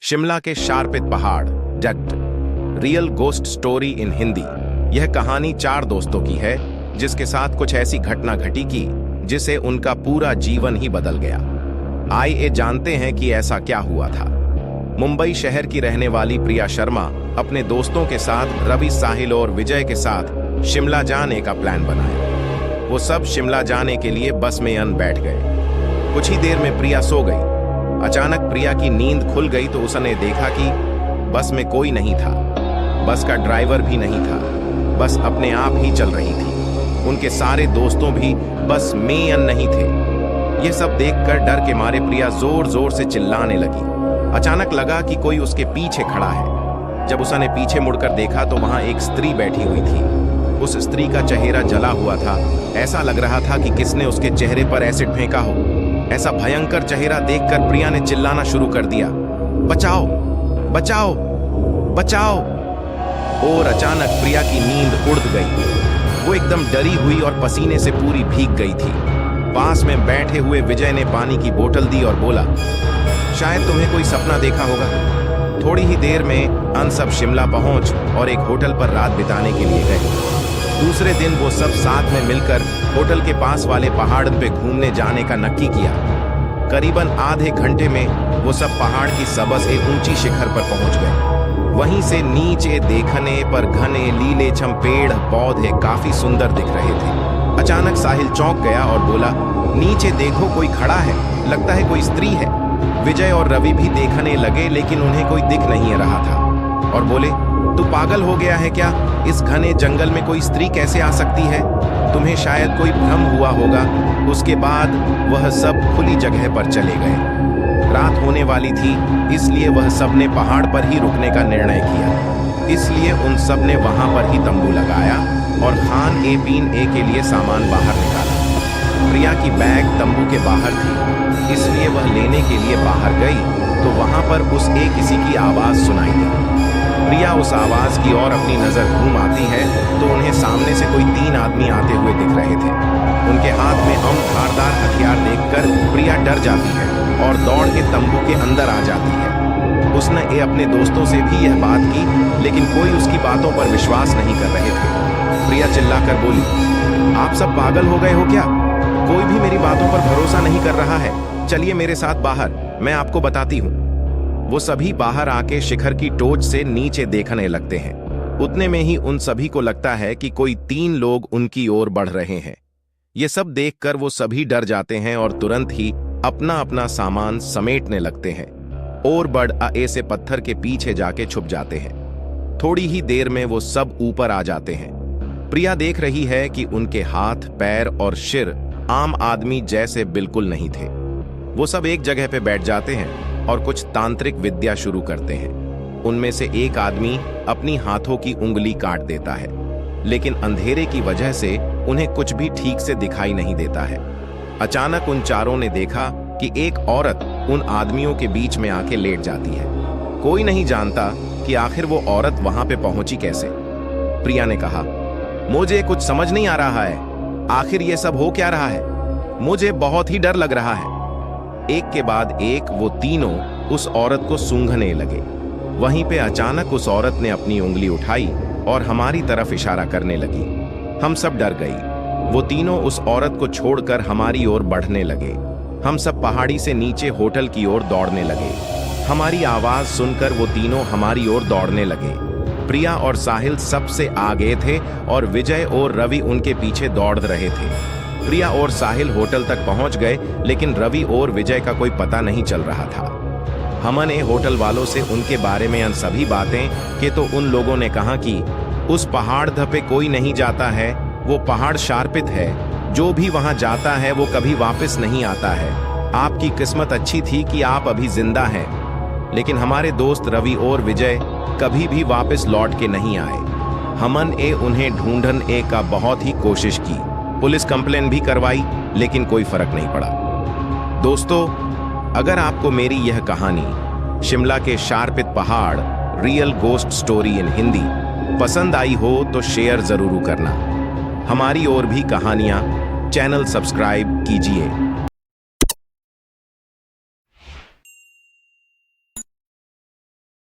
शिमला के शार्पित पहाड़ डट real ghost story in Hindi. यह कहानी 4 दोस्तों की है जिसके साथ कुछ ऐसी घटना घटी की जिसे उनका पूरा जीवन ही बदल गया। आइए जानते हैं कि ऐसा क्या हुआ था। मुंबई शहर की रहने वाली प्रिया शर्मा अपने दोस्तों के साथ रवि, साहिल और विजय के साथ शिमला जाने का प्लान बनाया। वो सब शिमला जाने के लिए बस में बैठ गए। कुछ ही देर में प्रिया सो गई। अचानक प्रिया की नींद खुल गई तो उसने देखा कि बस में कोई नहीं था। बस का ड्राइवर भी नहीं था। बस अपने आप ही चल रही थी। उनके सारे दोस्तों भी बस में नहीं थे। यह सब देखकर डर के मारे प्रिया जोर जोर से चिल्लाने लगी। अचानक लगा कि कोई उसके पीछे खड़ा है। जब उसने पीछे मुड़कर देखा तो वहां एक स्त्री बैठी हुई थी। उस स्त्री का चेहरा जला हुआ था। ऐसा लग रहा था कि किसने उसके चेहरे पर एसिड फेंका हो। ऐसा भयंकर चेहरा देखकर प्रिया ने चिल्लाना शुरू कर दिया, बचाओ बचाओ बचाओ। और अचानक प्रिया की नींद उड़ गई। वो एकदम डरी हुई और पसीने से पूरी भीग गई थी। पास में बैठे हुए विजय ने पानी की बोतल दी और बोला, शायद तुम्हें कोई सपना देखा होगा। थोड़ी ही देर में हम सब शिमला पहुंच और एक होटल पर रात बिताने के लिए गए। दूसरे दिन वो सब साथ में मिलकर होटल के पास वाले पहाड़ पे घूमने जाने का नक्की किया। करीबन आधे घंटे में वो सब पहाड़ की सबसे ऊंची शिखर पर पहुंच गए। वहीं से नीचे देखने पर घने लीलेछम पेड़ पौधे काफी सुंदर दिख रहे थे। अचानक साहिल चौंक गया और बोला, नीचे देखो, कोई खड़ा है, लगता है कोई स्त्री है। विजय और रवि भी देखने लगे लेकिन उन्हें कोई दिख नहीं रहा था और बोले, तू पागल हो गया है क्या? इस घने जंगल में कोई स्त्री कैसे आ सकती है? तुम्हें शायद कोई भ्रम हुआ होगा। उसके बाद वह सब खुली जगह पर चले गए। रात होने वाली थी, इसलिए वह सब ने पहाड़ पर ही रुकने का निर्णय किया। इसलिए उन सब ने वहां पर ही तंबू लगाया और खान पीन के लिए सामान बाहर निकाला। प्रिया की बैग तंबू के बाहर थी, इसलिए वह लेने के लिए बाहर गई तो वहां पर उसे किसी की आवाज सुनाई दी। प्रिया उस आवाज की ओर अपनी नजर घूम आती है तो उन्हें सामने से कोई 3 आदमी आते हुए दिख रहे थे। उनके हाथ में धारदार हथियार देखकर प्रिया डर जाती है और दौड़ के तंबू के अंदर आ जाती है। उसने अपने दोस्तों से भी यह बात की लेकिन कोई उसकी बातों पर विश्वास नहीं कर रहे थे। प्रिया चिल्लाकर बोली, आप सब पागल हो गए हो क्या? कोई भी मेरी बातों पर भरोसा नहीं कर रहा है। चलिए मेरे साथ बाहर, मैं आपको बताती हूँ। वो सभी बाहर आके शिखर की टोच से नीचे देखने लगते हैं। उतने में ही उन सभी को लगता है कि कोई 3 लोग उनकी ओर बढ़ रहे हैं। ये सब देखकर वो सभी डर जाते हैं और तुरंत ही अपना अपना सामान समेटने लगते हैं और बढ़ से पत्थर के पीछे जाके छुप जाते हैं। थोड़ी ही देर में वो सब ऊपर आ जाते हैं। प्रिया देख रही है कि उनके हाथ, पैर और सिर आम आदमी जैसे बिल्कुल नहीं थे। वो सब एक जगह पे बैठ जाते हैं और कुछ तांत्रिक विद्या शुरू करते हैं। उनमें से एक आदमी अपनी हाथों की उंगली काट देता है, लेकिन अंधेरे की वजह से उन्हें कुछ भी ठीक से दिखाई नहीं देता है। अचानक उन चारों ने देखा कि एक औरत उन आदमियों के बीच में आके लेट जाती है। कोई नहीं जानता कि आखिर वो औरत वहां पे पहुंची कैसे। प्रिया ने कहा, मुझे कुछ समझ नहीं आ रहा है। आखिर ये सब हो क्या रहा है? मुझे बहुत ही डर लग रहा है। एक के बाद एक वो तीनों उस औरत को सूंघने लगे। वहीं पे अचानक उस औरत ने अपनी उंगली उठाई और हमारी तरफ इशारा करने लगी। हम सब डर गई। वो तीनों उस औरत को छोड़कर हमारी ओर बढ़ने लगे। हम सब पहाड़ी से नीचे होटल की ओर दौड़ने लगे। हमारी आवाज सुनकर वो तीनों हमारी ओर दौड़ने लगे। प्रिया और साहिल सबसे आगे थे और विजय और रवि उनके पीछे दौड़ रहे थे। प्रिया और साहिल होटल तक पहुंच गए लेकिन रवि और विजय का कोई पता नहीं चल रहा था। हमने होटल वालों से उनके बारे में सभी बातें कि तो उन लोगों ने कहा कि उस पहाड़ पे कोई नहीं जाता है। वो पहाड़ शार्पित है। जो भी वहां जाता है वो कभी वापस नहीं आता है। आपकी किस्मत अच्छी थी कि आप अभी जिंदा हैं। लेकिन हमारे दोस्त रवि और विजय कभी भी वापस लौट के नहीं आए। हमने उन्हें ढूंढने का बहुत ही कोशिश की। पुलिस कंप्लेन भी करवाई लेकिन कोई फर्क नहीं पड़ा। दोस्तों, अगर आपको मेरी यह कहानी शिमला के शार्पित पहाड़ real ghost story in Hindi पसंद आई हो तो शेयर जरूर करना। हमारी और भी कहानियां चैनल सब्सक्राइब कीजिए।